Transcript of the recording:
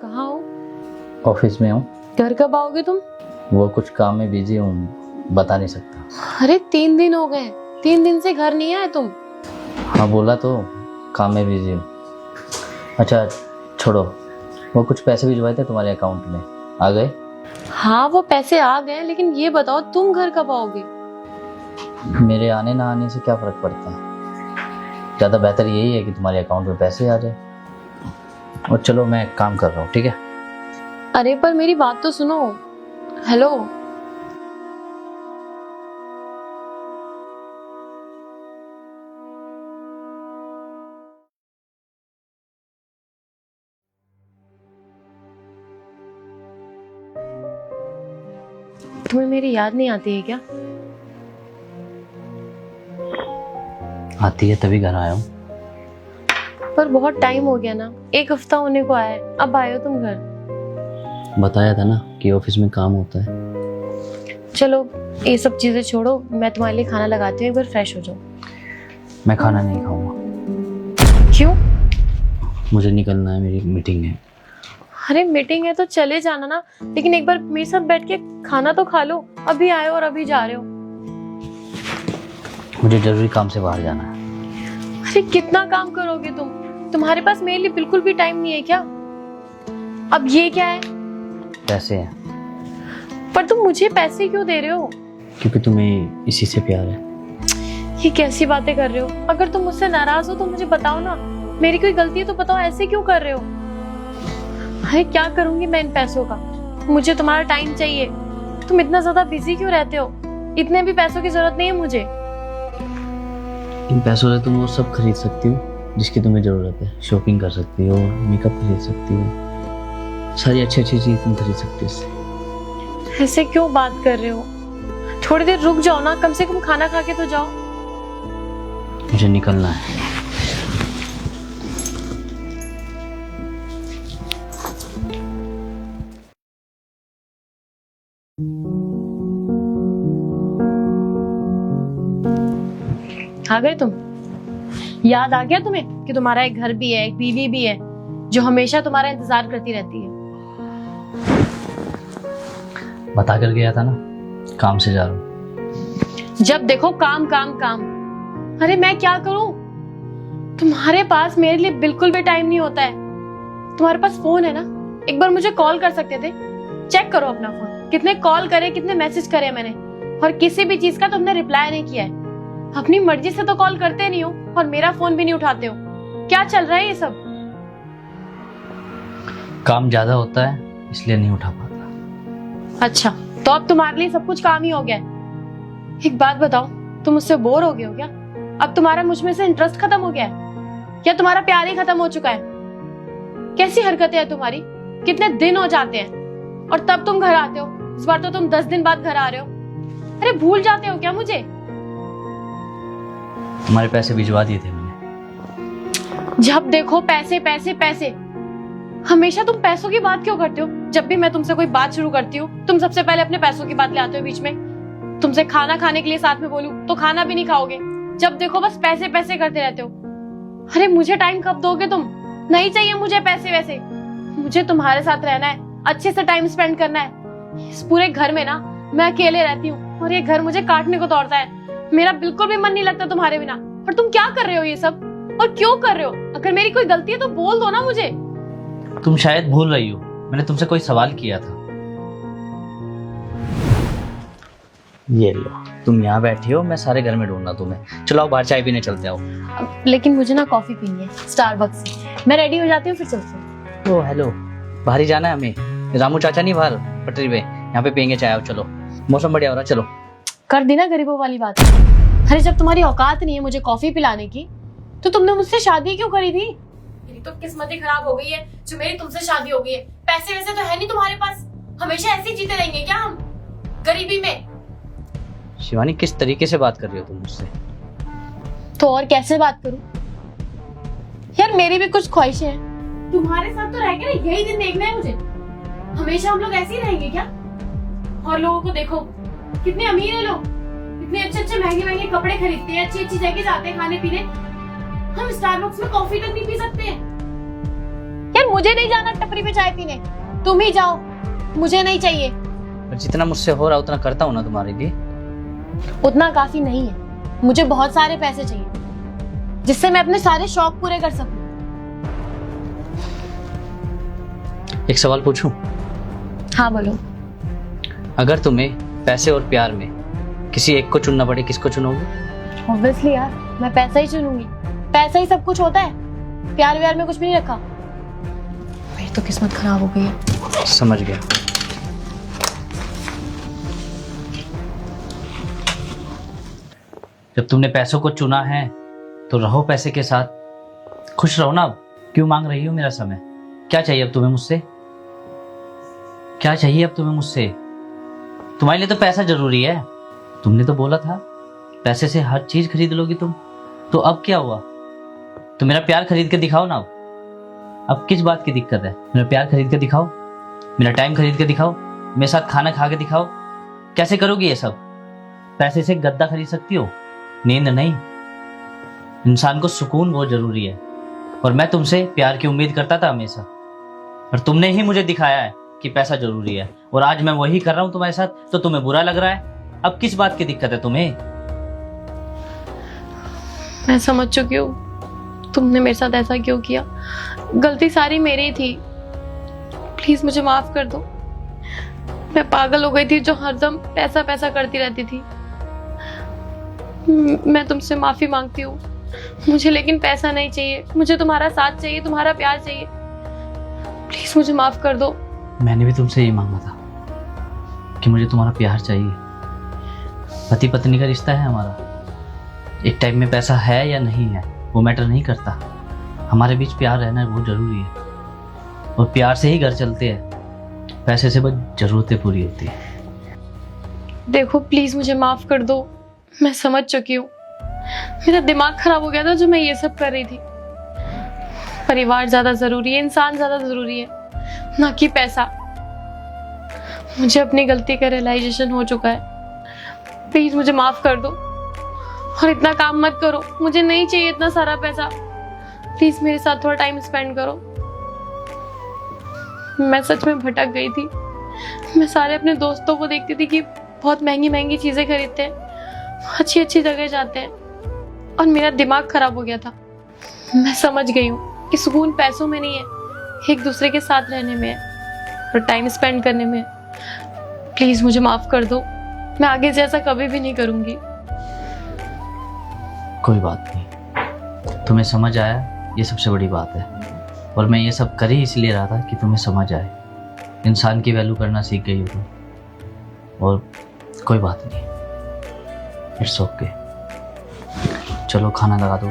कहाँ हो? ऑफिस में हूँ। घर कब आओगे तुम? वो कुछ काम में बिजी हूँ, बता नहीं सकता। अरे 3 दिन हो गए, 3 दिन से घर नहीं आए तुम। हाँ बोला तो, काम में बिजी हूँ। अच्छा छोड़ो, वो कुछ पैसे भिजवाए थे तुम्हारे अकाउंट में, आ गए? हाँ वो पैसे आ गए, लेकिन ये बताओ तुम घर कब आओगे? मेरे आने ना आने से क्या फर्क पड़ता है, ज़्यादा बेहतर यही है कि तुम्हारे अकाउंट में पैसे आ जाए। और चलो मैं काम कर रहा हूँ, ठीक है? अरे पर मेरी बात तो सुनो। हेलो, तुम्हें मेरी याद नहीं आती है क्या? आती है तभी घर आया हूँ। पर बहुत टाइम हो गया ना, 1 हफ्ता होने को आया है, अब आए हो तुम घर। बताया था ना कि ऑफिस में काम होता है। चलो ये सब चीजें छोड़ो, मैं तुम्हारे लिए खाना लगाती हूँ, एक बार फ्रेश हो जाओ। मैं खाना नहीं खाऊंगा। क्यों? मुझे निकलना है, मेरी मीटिंग है। अरे मीटिंग है तो चले जाना ना, लेकिन एक बार मेरे साथ बैठ के खाना तो खा लो। अभी आए हो और अभी जा रहे हो। मुझे जरूरी काम से बाहर जाना है। अरे कितना काम करोगे तुम? तुम्हारे पास मेरे लिए बिल्कुल भी टाइम नहीं है क्या? अब ये क्या है? पैसे हैं। पर तुम मुझे पैसे क्यों दे रहे हो? क्योंकि तुम्हें इसी से प्यार है। ये कैसी बातें कर रहे हो? अगर तुम मुझसे नाराज हो तो मुझे बताओ ना, मेरी कोई गलती है तो बताओ, ऐसे क्यों कर रहे हो? अरे क्या करूंगी मैं इन पैसों का? मुझे तुम्हारा टाइम चाहिए। तुम इतना ज्यादा बिजी क्यों रहते हो? इतने भी पैसों की जरूरत नहीं है मुझे। इन पैसों से तुम वो सब खरीद सकती हो जिसकी तुम्हें जरूरत है। शॉपिंग कर सकती हो, मेकअप खरीद सकती हो, सारी अच्छी अच्छी चीज तुम खरीद सकती हो इससे। ऐसे क्यों बात कर रहे हो? थोड़ी देर रुक जाओ ना, कम से कम खाना खा के तो जाओ। मुझे निकलना है। आ गए तुम? याद आ गया तुम्हें कि तुम्हारा एक घर भी है, एक बीवी भी है जो हमेशा तुम्हारा इंतजार करती रहती है। बता कर गया था ना, काम से जा रहा हूँ। जब देखो काम काम काम। अरे मैं क्या करूं? तुम्हारे पास मेरे लिए बिल्कुल भी टाइम नहीं होता है। तुम्हारे पास फोन है ना, एक बार मुझे कॉल कर सकते थे। चेक करो अपना फोन, कितने कॉल करे, कितने मैसेज करे मैंने, और किसी भी चीज का तुमने रिप्लाई नहीं किया है। अपनी मर्जी से तो कॉल करते नहीं हो और मेरा फोन भी नहीं उठाते हो। क्या चल रहा है ये सब? काम ज्यादा होता है इसलिए नहीं उठा पाता। अच्छा, तो अब तुम्हारे लिए सब कुछ काम ही हो गया है। एक बात बताओ, तुम मुझसे बोर हो गए हो क्या? अब तुम्हारा मुझ में से इंटरेस्ट खत्म हो गया है? क्या तुम्हारा प्यार ही खत्म हो चुका है? कैसी हरकतें हैं तुम्हारी? कितने दिन हो जाते हैं और तब तुम घर आते हो। इस बार तो तुम 10 दिन बाद घर आ रहे हो। अरे भूल जाते हो क्या मुझे? तुम्हारे पैसे भिजवा दिए थे मैंने। जब देखो पैसे पैसे पैसे। हमेशा तुम पैसों की बात क्यों करते हो? जब भी मैं तुमसे कोई बात शुरू करती हूँ, तुम सबसे पहले अपने पैसों की बात ले आते हो बीच में। तुमसे खाना खाने के लिए साथ में बोलूं तो खाना भी नहीं खाओगे। जब देखो बस पैसे पैसे करते रहते हो। अरे मुझे टाइम कब दोगे तुम? नहीं चाहिए मुझे पैसे वैसे। मुझे तुम्हारे साथ रहना है, अच्छे से टाइम स्पेंड करना है। इस पूरे घर में ना मैं अकेले रहती हूँ और ये घर मुझे काटने को दौड़ता है। मेरा बिल्कुल भी मन नहीं लगता तुम्हारे बिना। और तुम क्या कर रहे हो ये सब, और क्यों कर रहे हो? अगर मेरी कोई गलती है तो बोल दो ना मुझे। तुम शायद भूल रही हो, मैंने तुमसे कोई सवाल किया था। ये लो, तुम यहाँ बैठी हो, मैं सारे घर में ढूंढना तुम्हें। चलो बाहर चाय पीने चलते आओ। लेकिन मुझे ना कॉफी पीनी है स्टारबक्स से। मैं रेडी हो जाती हूँ, फिर चलते हैं। ओ हेलो, बाहर ही जाना है हमें। रामू चाचा नहीं बाहर पटरी पे, यहाँ पे पियेंगे चाय। आओ चलो, मौसम बढ़िया हो रहा, चलो। कर दी ना गरीबों वाली बात। अरे जब तुम्हारी औकात नहीं है मुझे कॉफी पिलाने की, तो तुमने मुझसे शादी क्यों करी थी? मेरी तो किस्मत ही खराब हो गई है जो मेरी तुमसे शादी हो गई है। पैसे वैसे तो है नहीं तुम्हारे पास, हमेशा ऐसे ही जीते रहेंगे क्या हम गरीबी में? शिवानी किस तरीके से बात कर रही हो तुम मुझसे? तो और कैसे बात करूं यार? मेरी भी कुछ ख्वाहिशें हैं। तुम्हारे साथ तो रह के ना यही दिन देखना है मुझे। हमेशा हम लोग ऐसे ही रहेंगे क्या? और लोगों को देखो, कितने अमीर है लोग, इतने अच्छे अच्छे महंगे महंगे कपड़े खरीदते हैं, अच्छी अच्छी जगह जाते हैं खाने पीने। हम स्टारबक्स में कॉफी तक नहीं पी सकते हैं। यार मुझे नहीं जाना टपरी पे चाय पीने, तुम ही जाओ, मुझे नहीं चाहिए। पर जितना मुझसे हो रहा उतना करता हूँ ना तुम्हारे लिए। उतना काफी नहीं है, मुझे बहुत सारे पैसे चाहिए जिससे मैं अपने सारे शौक पूरे कर सकूं। एक सवाल पूछूं? हाँ बोलो। अगर तुम्हें पैसे और प्यार में किसी एक को चुनना पड़े, किसको चुनोगे? ऑब्वियसली यार, मैं पैसा ही चुनूंगी। पैसा ही सब कुछ होता है, प्यार व्यार में कुछ भी नहीं रखा। मेरी तो किस्मत खराब हो गई है। समझ गया। जब तुमने पैसों को चुना है तो रहो पैसे के साथ, खुश रहो ना। अब क्यों मांग रही हो मेरा समय? क्या चाहिए अब तुम्हें मुझसे? क्या चाहिए अब तुम्हें मुझसे? तुम्हारे लिए तो पैसा जरूरी है। तुमने तो बोला था पैसे से हर चीज खरीद लोगी तुम, तो अब क्या हुआ? तो मेरा प्यार खरीद के दिखाओ ना। अब किस बात की दिक्कत है? मेरा प्यार खरीद के दिखाओ, मेरा टाइम खरीद के दिखाओ, मेरे साथ खाना खा के दिखाओ। कैसे करोगी ये सब? पैसे से गद्दा खरीद सकती हो, नींद नहीं। इंसान को सुकून बहुत जरूरी है, और मैं तुमसे प्यार की उम्मीद करता था हमेशा, पर तुमने ही मुझे दिखाया है कि पैसा जरूरी है, और आज मैं वही कर रहा हूं तुम्हारे साथ, तो तुम्हें बुरा लग रहा है। अब किस बात की दिक्कत है तुम्हें? मैं समझ चुकी हूँ तुमने मेरे साथ ऐसा क्यों किया। गलती सारी मेरी ही थी, प्लीज मुझे माफ कर दो। मैं पागल हो गई थी जो हरदम पैसा पैसा करती रहती थी। मैं तुमसे माफी मांगती हूँ, मुझे लेकिन पैसा नहीं चाहिए, मुझे तुम्हारा साथ चाहिए, तुम्हारा प्यार चाहिए। प्लीज मुझे माफ कर दो। मैंने भी तुमसे यही मांगा था कि मुझे तुम्हारा प्यार चाहिए। पति पत्नी का रिश्ता है हमारा, एक टाइम में पैसा है या नहीं है वो मैटर नहीं करता। हमारे बीच प्यार रहना बहुत जरूरी है, और प्यार से ही घर चलते हैं, पैसे से बस जरूरतें पूरी होती है। देखो प्लीज मुझे माफ कर दो, मैं समझ चुकी हूँ। मेरा दिमाग खराब हो गया था जो मैं ये सब कर रही थी। परिवार ज्यादा जरूरी है, इंसान ज्यादा जरूरी है, ना कि पैसा। मुझे अपनी गलती का रियलाइजेशन हो चुका है। प्लीज मुझे माफ कर दो, और इतना काम मत करो, मुझे नहीं चाहिए इतना सारा पैसा। प्लीज मेरे साथ थोड़ा टाइम स्पेंड करो। मैं सच में भटक गई थी। मैं सारे अपने दोस्तों को देखती थी कि बहुत महंगी महंगी चीजें खरीदते हैं, अच्छी अच्छी जगह जाते हैं, और मेरा दिमाग खराब हो गया था। मैं समझ गई हूँ कि सुकून पैसों में नहीं है, एक दूसरे के साथ रहने में है, और टाइम स्पेंड करने में है। प्लीज मुझे माफ कर दो, मैं आगे से ऐसा कभी भी नहीं करूंगी। कोई बात नहीं, तुम्हें समझ आया ये सबसे बड़ी बात है, और मैं ये सब कर ही इसलिए रहा था कि तुम्हें समझ आए। इंसान की वैल्यू करना सीख गई हो तुम, और कोई बात नहीं, इट्स ओके। चलो खाना लगा दो।